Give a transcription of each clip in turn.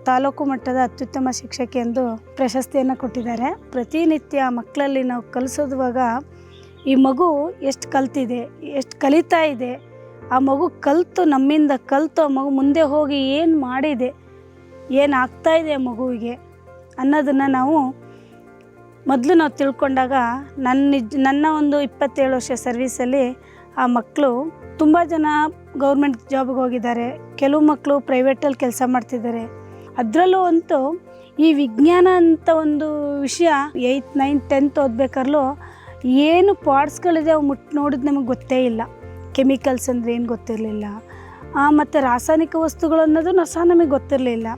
ತಾಲೂಕು ಮಟ್ಟದ ಅತ್ಯುತ್ತಮ ಶಿಕ್ಷಕಿ ಎಂದು ಪ್ರಶಸ್ತಿಯನ್ನು ಕೊಟ್ಟಿದ್ದಾರೆ. ಪ್ರತಿನಿತ್ಯ ಮಕ್ಕಳಲ್ಲಿ ನಾವು ಕಲಿಸೋದುವಾಗ ಈ ಮಗು ಎಷ್ಟು ಕಲ್ತಿದೆ, ಎಷ್ಟು ಕಲಿತಾ ಇದೆ, ಆ ಮಗು ಕಲಿತು ನಮ್ಮಿಂದ ಕಲಿತು ಆ ಮಗು ಮುಂದೆ ಹೋಗಿ ಏನು ಮಾಡಿದೆ, ಏನು ಆಗ್ತಾಯಿದೆ ಆ ಮಗುವಿಗೆ ಅನ್ನೋದನ್ನು ನಾವು ಮೊದಲು ನಾವು ತಿಳ್ಕೊಂಡಾಗ ನನ್ನ ಒಂದು 27 ವರ್ಷ ಸರ್ವೀಸಲ್ಲಿ ಆ ಮಕ್ಕಳು ತುಂಬ ಜನ ಗೌರ್ಮೆಂಟ್ ಜಾಬ್ಗೆ ಹೋಗಿದ್ದಾರೆ, ಕೆಲವು ಮಕ್ಕಳು ಪ್ರೈವೇಟಲ್ಲಿ ಕೆಲಸ ಮಾಡ್ತಿದ್ದಾರೆ. ಅದರಲ್ಲೂ ಅಂತೂ ಈ ವಿಜ್ಞಾನ ಅಂತ ಒಂದು ವಿಷಯ 8th 9th 10th ಓದಬೇಕಾದ್ರೂ ಏನು ಪಾರ್ಟ್ಸ್ಗಳಿದೆ ಅವು ನೋಡಿದ್ದು ನಮಗೆ ಗೊತ್ತೇ ಇಲ್ಲ. ಕೆಮಿಕಲ್ಸ್ ಅಂದರೆ ಏನು ಗೊತ್ತಿರಲಿಲ್ಲ, ಮತ್ತು ರಾಸಾಯನಿಕ ವಸ್ತುಗಳು ಅನ್ನೋದು ಸಹ ನಮಗೆ ಗೊತ್ತಿರಲಿಲ್ಲ.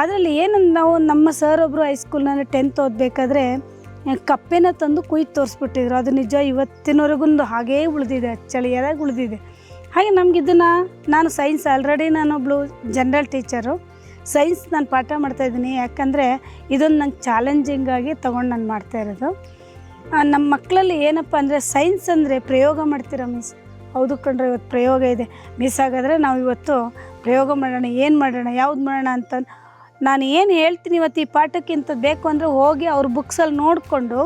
ಅದರಲ್ಲಿ ಏನಂದು ನಾವು ನಮ್ಮ ಸರ್ ಒಬ್ಬರು ಹೈಸ್ಕೂಲ್ನಲ್ಲಿ 10th ಓದಬೇಕಾದ್ರೆ ಕಪ್ಪೆನ ತಂದು ಕುಯ್ದು ತೋರಿಸ್ಬಿಟ್ಟಿದ್ರು. ಅದು ನಿಜ ಇವತ್ತಿನವರೆಗೂ ಹಾಗೇ ಉಳಿದಿದೆ, ಚಳಿಯಾಗಿ ಉಳಿದಿದೆ. ಹಾಗೆ ನಮಗಿದನ್ನು ನಾನು ಸೈನ್ಸ್ ಆಲ್ರೆಡಿ ನಾನೊಬ್ಬಳು ಜನರಲ್ ಟೀಚರು, ಸೈನ್ಸ್ ನಾನು ಪಾಠ ಮಾಡ್ತಾಯಿದ್ದೀನಿ. ಯಾಕಂದರೆ ಇದೊಂದು ನಂಗೆ ಚಾಲೆಂಜಿಂಗಾಗಿ ತೊಗೊಂಡು ನಾನು ಮಾಡ್ತಾಯಿರೋದು. ನಮ್ಮ ಮಕ್ಕಳಲ್ಲಿ ಏನಪ್ಪ ಅಂದರೆ ಸೈನ್ಸ್ ಅಂದರೆ ಪ್ರಯೋಗ ಮಾಡ್ತೀರಾ ಮಿಸ್? ಹೌದು ಕಣ್ರೆ, ಇವತ್ತು ಪ್ರಯೋಗ ಇದೆ ಮಿಸ್. ಹಾಗಾದರೆ ನಾವು ಇವತ್ತು ಪ್ರಯೋಗ ಮಾಡೋಣ, ಏನು ಮಾಡೋಣ, ಯಾವ್ದು ಮಾಡೋಣ ಅಂತ ನಾನು ಏನು ಹೇಳ್ತೀನಿ ಇವತ್ತು ಈ ಪಾಠಕ್ಕಿಂತ ಬೇಕು ಅಂದರೆ ಹೋಗಿ ಅವ್ರ ಬುಕ್ಸಲ್ಲಿ ನೋಡಿಕೊಂಡು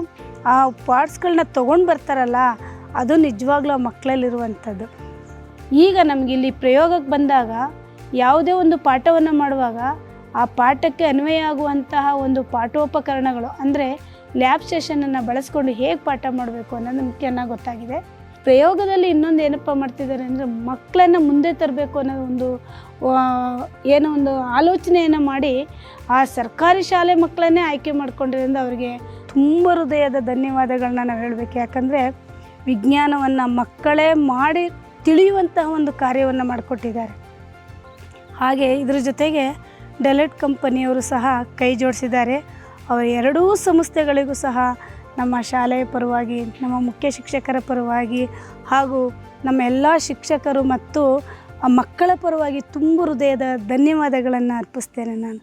ಆ ಪಾರ್ಟ್ಸ್ಗಳನ್ನ ತೊಗೊಂಡು ಬರ್ತಾರಲ್ಲ, ಅದು ನಿಜವಾಗ್ಲೂ ಆ ಮಕ್ಕಳಲ್ಲಿರುವಂಥದ್ದು. ಈಗ ನಮಗಿಲ್ಲಿ ಪ್ರಯೋಗಕ್ಕೆ ಬಂದಾಗ ಯಾವುದೇ ಒಂದು ಪಾಠವನ್ನು ಮಾಡುವಾಗ ಆ ಪಾಠಕ್ಕೆ ಅನ್ವಯ ಆಗುವಂತಹ ಒಂದು ಪಾಠೋಪಕರಣಗಳು ಅಂದರೆ ಲ್ಯಾಬ್ ಸೆಷನನ್ನು ಬಳಸ್ಕೊಂಡು ಹೇಗೆ ಪಾಠ ಮಾಡಬೇಕು ಅನ್ನೋದು ಮುಖ್ಯವಾಗಿ ಗೊತ್ತಾಗಿದೆ. ಪ್ರಯೋಗದಲ್ಲಿ ಇನ್ನೊಂದು ಏನಪ್ಪ ಮಾಡ್ತಿದ್ದಾರೆ ಅಂದರೆ ಮಕ್ಕಳನ್ನು ಮುಂದೆ ತರಬೇಕು ಅನ್ನೋ ಒಂದು ಆಲೋಚನೆಯನ್ನು ಮಾಡಿ ಆ ಸರ್ಕಾರಿ ಶಾಲೆ ಮಕ್ಕಳನ್ನೇ ಆಯ್ಕೆ ಮಾಡ್ಕೊಂಡಿರೋದ್ರಿಂದ ಅವರಿಗೆ ತುಂಬ ಹೃದಯದ ಧನ್ಯವಾದಗಳನ್ನ ನಾವು ಹೇಳಬೇಕು. ಯಾಕಂದರೆ ವಿಜ್ಞಾನವನ್ನು ಮಕ್ಕಳೇ ಮಾಡಿ ತಿಳಿಯುವಂತಹ ಒಂದು ಕಾರ್ಯವನ್ನು ಮಾಡಿಕೊಟ್ಟಿದ್ದಾರೆ. ಹಾಗೆ ಇದ್ರ ಜೊತೆಗೆ ಡೆಲೈಟ್ ಕಂಪನಿಯವರು ಸಹ ಕೈ ಜೋಡಿಸಿದ್ದಾರೆ. ಅವರ ಎರಡೂ ಸಂಸ್ಥೆಗಳಿಗೂ ಸಹ ನಮ್ಮ ಶಾಲೆಯ ಪರವಾಗಿ, ನಮ್ಮ ಮುಖ್ಯ ಶಿಕ್ಷಕರ ಪರವಾಗಿ ಹಾಗೂ ನಮ್ಮ ಎಲ್ಲ ಶಿಕ್ಷಕರು ಮತ್ತು ಮಕ್ಕಳ ಪರವಾಗಿ ತುಂಬ ಹೃದಯದ ಧನ್ಯವಾದಗಳನ್ನು ಅರ್ಪಿಸ್ತೇನೆ ನಾನು.